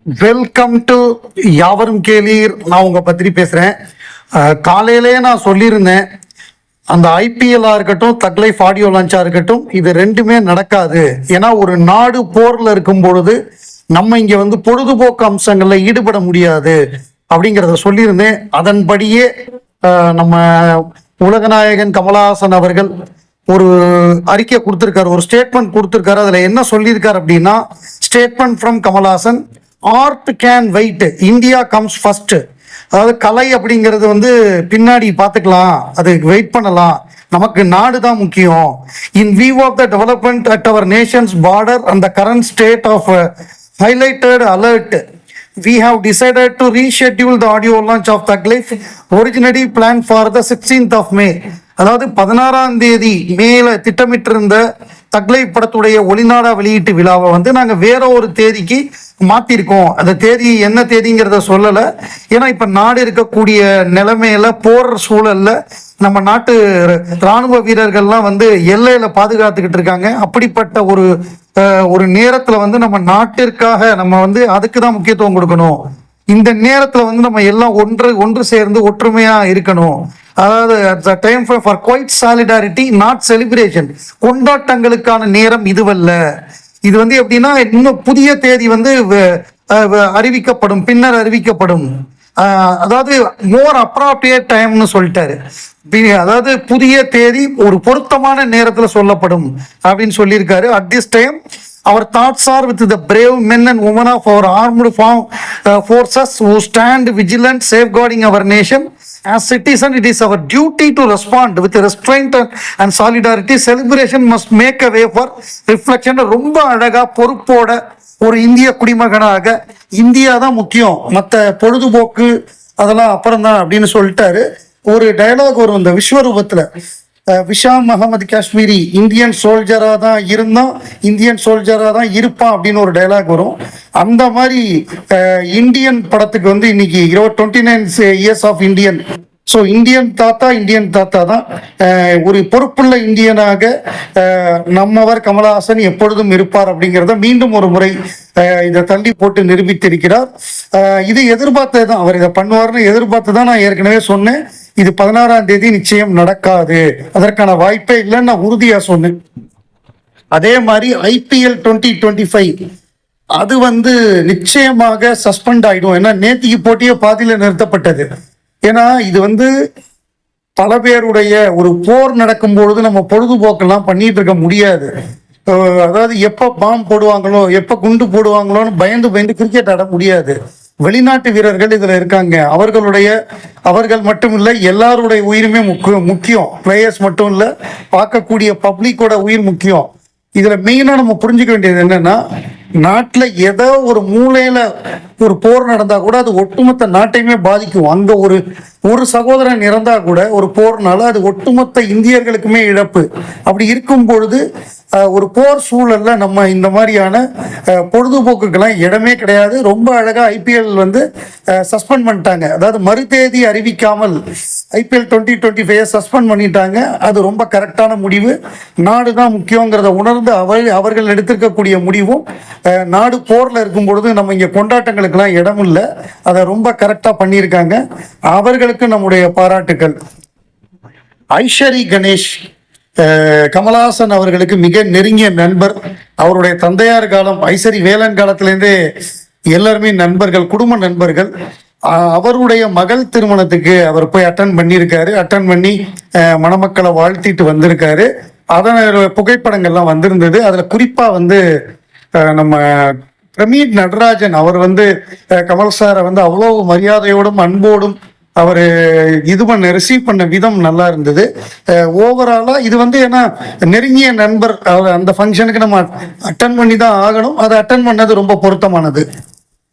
Welcome to யாவரும் கேளீர். நான் உங்க பத்திரி பேசுறேன். காலையிலே நான் சொல்லியிருந்தேன், அந்த ஐபிஎல்லா இருக்கட்டும், தக் லைஃப் ஆடியோ லான்ச்சா இருக்கட்டும், இது ரெண்டுமே நடக்காது. ஏன்னா ஒரு நாடு போர்ல இருக்கும் பொழுது நம்ம இங்க வந்து பொழுதுபோக்கு அம்சங்கள்ல ஈடுபட முடியாது அப்படிங்கிறத சொல்லியிருந்தேன். அதன்படியே நம்ம உலகநாயகன் கமலஹாசன் அவர்கள் ஒரு அறிக்கை கொடுத்திருக்காரு, ஒரு ஸ்டேட்மெண்ட் கொடுத்திருக்காரு. அதுல என்ன சொல்லியிருக்காரு அப்படின்னா, statement from Kamal Haasan, art can wait, India comes first. அதாவது கலை அப்படிங்கிறது வந்து பின்னாடி பார்த்துக்கலாம், அது வெயிட் பண்ணலாம், நமக்கு நாடு தான் முக்கியம். In view of the development at our nations border and the current state of highlighted alert, we have decided to reschedule the audio launch of Thug Life, originally planned for the 16th of May. அதாவது 16ஆம் தேதி மேல திட்டமிட்டிருந்த தக் life படத்துடைய ஒளிநாடா வெளியீட்டு விழாவை வந்து நாங்கள் வேற ஒரு தேதிக்கு மாத்திருக்கோம். அந்த தேதி என்ன தேதிங்கிறத சொல்லலை. ஏன்னா இப்ப நாடு இருக்கக்கூடிய நிலைமையில போற சூழல்ல நம்ம நாட்டு ராணுவ வீரர்கள்லாம் வந்து எல்லையில பாதுகாத்துக்கிட்டு இருக்காங்க. அப்படிப்பட்ட ஒரு நேரத்துல வந்து நம்ம நாட்டிற்காக நம்ம வந்து அதுக்கு தான் முக்கியத்துவம் கொடுக்கணும். இந்த நேரத்துல வந்து நம்ம எல்லாம் ஒன்று சேர்ந்து ஒற்றுமையா இருக்கணும். அதாவது time for quiet solidarity, not celebration. கொண்டாட்டங்களுக்கான நேரம் இதுவல்ல. இது வந்து எப்படின்னா, இன்னும் புதிய தேதி வந்து அறிவிக்கப்படும், பின்னர் அறிவிக்கப்படும். அதாவது மோர் அப்ராப்ரியேட் டைம்னு சொல்லிட்டாரு. அதாவது புதிய தேதி ஒரு பொருத்தமான நேரத்தில் சொல்லப்படும் அப்படின்னு சொல்லியிருக்காரு. At this time our thoughts are with the brave men and women of our armed forces who stand vigilant, safeguarding our nation. As citizen, it is our duty to respond with restraint and solidarity. Celebration must make a way for reflection. ரொம்ப அழகா பொறுப்போட ஒரு இந்திய குடிமகனாக India தான் முக்கியம், மற்ற பொழுதுபோக்கு அதெல்லாம் அப்புறம் தான் அப்படின்னு சொல்லிட்டாரு. ஒரு டயலாக் வரும் இந்த விஸ்வரூபத்துல, விஷாம் அகமது காஷ்மீரி இந்தியன் சோல்ஜரா தான் இருந்தான், இந்தியன் சோல்ஜரா தான் இருப்பான் அப்படின்னு ஒரு டயலாக் வரும். அந்த மாதிரி இந்தியன் படத்துக்கு வந்து இன்னைக்கு 29 years of Indian. So Indian தாத்தா தான். ஒரு பொறுப்புள்ள இந்தியனாக நம்மவர் கமலஹாசன் எப்பொழுதும் இருப்பார் அப்படிங்கிறத மீண்டும் ஒரு முறை இதை தள்ளி போட்டு நிரூபித்திருக்கிறார். இது எதிர்பார்த்தது தான், அவர் இதை பண்ணுவார்னு எதிர்பார்த்து தான் நான் ஏற்கனவே சொன்னேன். இது 16ஆம் தேதி நிச்சயம் நடக்காது, அதற்கான வாய்ப்பே இல்லைன்னு நான் உறுதியா சொன்னேன். அதே மாதிரி ஐபிஎல் 2025 அது வந்து நிச்சயமாக சஸ்பெண்ட் ஆயிடும். ஏன்னா நேத்திக்கு போட்டியே பாதியில நிறுத்தப்பட்டது. ஏன்னா இது வந்து பல பேருடைய ஒரு போர் நடக்கும் பொழுது நம்ம பொழுதுபோக்கெல்லாம் பண்ணிட்டு இருக்க முடியாது. அதாவது எப்ப பாம்பு போடுவாங்களோ, எப்ப குண்டு போடுவாங்களோன்னு பயந்து கிரிக்கெட் ஆட முடியாது. வெளிநாட்டு வீரர்கள் இதுல இருக்காங்க. அவர்கள் மட்டும் இல்லை, எல்லாருடைய உயிருமே முக்கியம். பிளேயர்ஸ் மட்டும் இல்ல, பார்க்கக்கூடிய பப்ளிக்கோட உயிர் முக்கியம். இதுல மெயினா நம்ம புரிஞ்சுக்க வேண்டியது என்னன்னா, நாட்டுல ஏதோ ஒரு மூலையில ஒரு போர் நடந்தா கூட அது ஒட்டுமொத்த நாட்டையுமே பாதிக்கும். அங்க ஒரு சகோதரன் இறந்தா கூட ஒரு போர்னால அது ஒட்டுமொத்த இந்தியர்களுக்குமே இழப்பு. அப்படி இருக்கும் பொழுது ஒரு போர் சூழல்ல நம்ம இந்த மாதிரியான பொழுதுபோக்குக்கெல்லாம் இடமே கிடையாது. ரொம்ப அழகா ஐபிஎல் வந்து சஸ்பெண்ட் பண்ணிட்டாங்க. அதாவது மறுதேதி அறிவிக்காமல் ஐபிஎல் 2025 சஸ்பெண்ட் பண்ணிட்டாங்க. அது ரொம்ப கரெக்டான முடிவு. நாடு தான் முக்கியங்கிறத உணர்ந்து அவர்கள் எடுத்திருக்கக்கூடிய முடிவும், நாடு போர்ல இருக்கும் பொழுது நம்ம இங்க கொண்டாட்டங்களுக்கெல்லாம் இடம் இல்லை, அதை ரொம்ப கரெக்டா பண்ணியிருக்காங்க. அவர்களுக்கு நம்முடைய பாராட்டுக்கள். ஐஸ்வரி கணேஷ் கமலஹாசன் அவர்களுக்கு மிக நெருங்கிய நண்பர். அவருடைய தந்தையார் காலம், ஐசரி வேலன் காலத்திலேருந்தே எல்லாருமே நண்பர்கள், குடும்ப நண்பர்கள். அவருடைய மகள் திருமணத்துக்கு அவர் போய் அட்டன் பண்ணியிருக்காரு. அட்டன் பண்ணி மணமக்களை வாழ்த்திட்டு வந்திருக்காரு. அதன் புகைப்படங்கள்லாம் வந்திருந்தது. அதுல குறிப்பா வந்து நம்ம பிரமீட் நடராஜன் அவர் வந்து கமல் சாரை வந்து அவ்வளவு மரியாதையோடும் அன்போடும் அவர் ரிசீவ் பண்ண விதம் நல்லா இருந்தது. ஓவராலா இது வந்து ஏன்னா நெருங்கிய நண்பர், அந்த ஃபங்க்ஷனுக்கு நம்ம அட்டன் பண்ணி தான் ஆகணும். அதை அட்டன் பண்ணது ரொம்ப பொருத்தமானது.